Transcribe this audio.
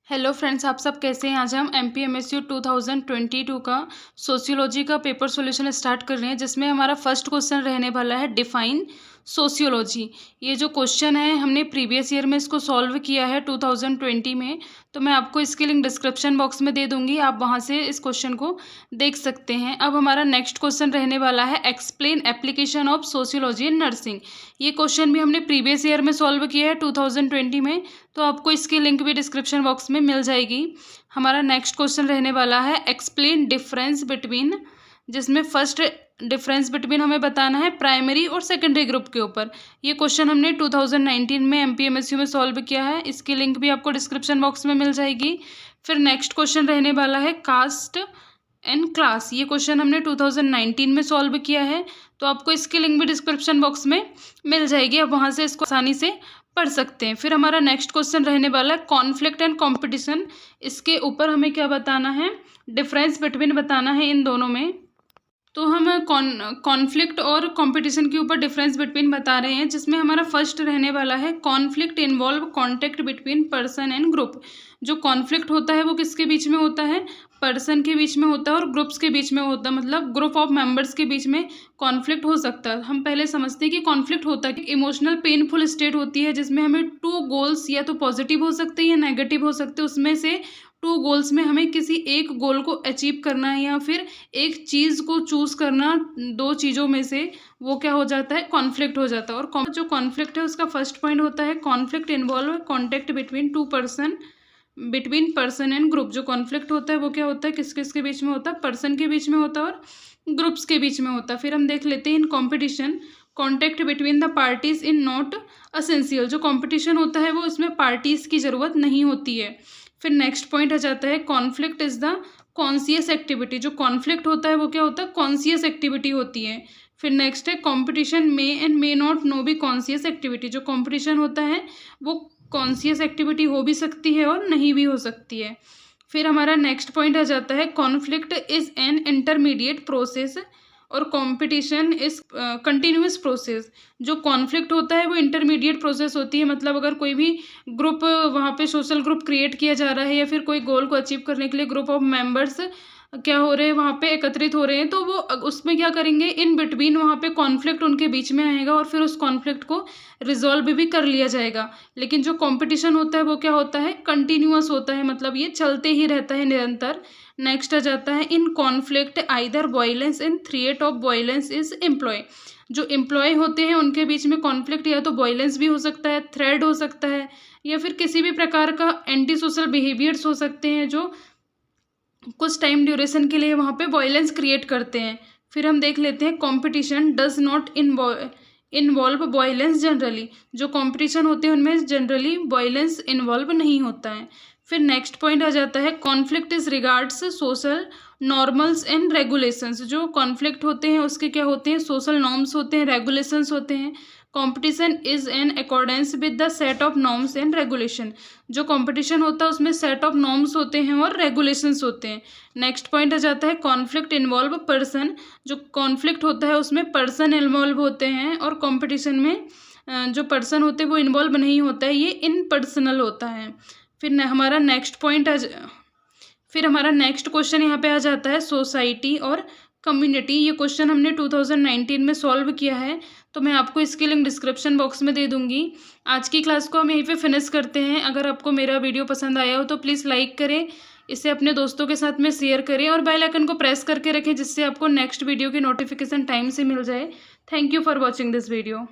Hello friends, आप सब कैसे हैं। आज हम MPMSU 2022 का सोशियोलॉजी का पेपर सॉल्यूशन स्टार्ट कर रहे हैं, जिसमें हमारा फर्स्ट क्वेश्चन रहने वाला है डिफाइन सोशियोलॉजी। ये जो क्वेश्चन है हमने प्रीवियस ईयर में इसको सॉल्व किया है 2020 में, तो मैं आपको इसकी लिंक डिस्क्रिप्शन बॉक्स में दे दूंगी, आप वहां से इस क्वेश्चन को देख सकते हैं। अब हमारा नेक्स्ट क्वेश्चन रहने वाला है explain application of sociology in nursing. ये क्वेश्चन भी हमने प्रीवियस ईयर में सॉल्व किया है 2020 में, तो आपको इसकी लिंक भी डिस्क्रिप्शन बॉक्स में मिल जाएगी। हमारा नेक्स्ट क्वेश्चन रहने वाला है एक्सप्लेन डिफरेंस बिटवीन, जिसमें फर्स्ट डिफरेंस बिटवीन हमें बताना है प्राइमरी और सेकेंडरी ग्रुप के ऊपर। ये क्वेश्चन हमने 2019 में MPMSU में सॉल्व किया है, इसकी लिंक भी आपको डिस्क्रिप्शन बॉक्स में मिल जाएगी। फिर नेक्स्ट क्वेश्चन रहने वाला है कास्ट एंड क्लास। ये क्वेश्चन हमने 2019 में सॉल्व किया है, तो आपको इसकी लिंक भी डिस्क्रिप्शन बॉक्स में मिल जाएगी, आप वहाँ से इसको आसानी से पढ़ सकते हैं। फिर हमारा नेक्स्ट क्वेश्चन रहने वाला है कॉन्फ्लिक्ट एंड कंपटीशन। इसके ऊपर हमें क्या बताना है, डिफरेंस बिटवीन बताना है इन दोनों में। तो हम कॉन्फ्लिक्ट और कंपटीशन के ऊपर डिफरेंस बिटवीन बता रहे हैं, जिसमें हमारा फर्स्ट रहने वाला है conflict involve contact between person and group. जो कॉन्फ्लिक्ट होता है वो किसके बीच में होता है, पर्सन के बीच में होता है और ग्रुप्स के बीच में होता है, मतलब ग्रुप ऑफ मेंबर्स के बीच में कॉन्फ्लिक्ट हो सकता है। हम पहले समझते हैं कि कॉन्फ्लिक्ट होता है, इमोशनल पेनफुल स्टेट होती है, जिसमें हमें टू गोल्स या तो पॉजिटिव हो सकते हैं या नेगेटिव हो सकते हैं, उसमें से टू गोल्स में हमें किसी एक गोल को अचीव करना है या फिर एक चीज़ को चूज करना, दो चीज़ों में से, वो क्या हो जाता है, कॉन्फ्लिक्ट हो जाता है। और जो कॉन्फ्लिक्ट है उसका फर्स्ट पॉइंट होता है conflict involve contact between two person, between person and group. जो कॉन्फ्लिक्ट होता है वो क्या होता है, किस किस के बीच में होता है, पर्सन के बीच में होता है और ग्रुप्स के बीच में होता है। फिर हम देख लेते हैं इन competition contact between the parties in not essential. जो कॉम्पिटिशन होता है वो इसमें पार्टीज की ज़रूरत नहीं होती है। फिर नेक्स्ट पॉइंट आ जाता है conflict is the conscious activity. जो कॉन्फ्लिक्ट होता है वो क्या होता है, कॉन्शियस एक्टिविटी होती है। फिर नेक्स्ट है competition may and may not know be conscious activity. जो कॉम्पिटिशन होता है वो कॉन्शियस एक्टिविटी हो भी सकती है और नहीं भी हो सकती है। फिर हमारा नेक्स्ट पॉइंट आ जाता है conflict is an intermediate process और कंपटीशन इज कंटिन्यूअस प्रोसेस। जो कॉन्फ्लिक्ट होता है वो इंटरमीडिएट प्रोसेस होती है, मतलब अगर कोई भी ग्रुप, वहाँ पे सोशल ग्रुप क्रिएट किया जा रहा है या फिर कोई गोल को अचीव करने के लिए ग्रुप ऑफ मेंबर्स क्या हो रहे हैं, वहाँ पे एकत्रित हो रहे हैं, तो वो उसमें क्या करेंगे, इन बिटवीन वहाँ पे कॉन्फ्लिक्ट उनके बीच में आएगा और फिर उस कॉन्फ्लिक्ट को रिजॉल्व भी कर लिया जाएगा। लेकिन जो कंपटीशन होता है वो क्या होता है, कंटिन्यूअस होता है, मतलब ये चलते ही रहता है निरंतर। नेक्स्ट आ जाता है in conflict either violence and threat of violence is employ. जो एम्प्लॉय होते हैं उनके बीच में कॉन्फ्लिक्ट या तो वायलेंस भी हो सकता है, थ्रेट हो सकता है, या फिर किसी भी प्रकार का एंटी सोशल बिहेवियर्स हो सकते हैं जो कुछ टाइम ड्यूरेशन के लिए वहाँ पे वायलेंस क्रिएट करते हैं। फिर हम देख लेते हैं competition does not involve violence generally. जो कंपटीशन होते हैं उनमें जनरली वायलेंस इन्वॉल्व नहीं होता है। फिर नेक्स्ट पॉइंट आ जाता है conflict is regards social normals and regulations. जो कॉन्फ्लिक्ट होते हैं उसके क्या होते हैं, सोशल नॉर्म्स होते हैं, रेगुलेशंस होते हैं। Competition is an accordance with the set of norms and regulation. जो कंपटीशन होता है उसमें सेट ऑफ नॉर्म्स होते हैं और रेगुलेशंस होते हैं। नेक्स्ट पॉइंट आ जाता है कॉन्फ्लिक्ट इन्वॉल्व पर्सन। जो कॉन्फ्लिक्ट होता है उसमें पर्सन इन्वॉल्व होते हैं और कंपटीशन में जो पर्सन होते हैं वो इन्वॉल्व नहीं होता है, ये इनपर्सनल होता है। फिर हमारा नेक्स्ट पॉइंट फिर हमारा नेक्स्ट क्वेश्चन यहाँ पे आ जाता है सोसाइटी और कम्युनिटी। ये क्वेश्चन हमने 2019 में सॉल्व किया है, तो मैं आपको इसकी लिंक डिस्क्रिप्शन बॉक्स में दे दूंगी। आज की क्लास को हम यहीं पे फिनिश करते हैं। अगर आपको मेरा वीडियो पसंद आया हो तो प्लीज़ लाइक करें, इसे अपने दोस्तों के साथ में शेयर करें और बेल आइकन को प्रेस करके रखें, जिससे आपको नेक्स्ट वीडियो की नोटिफिकेशन टाइम से मिल जाए। Thank you for watching this video.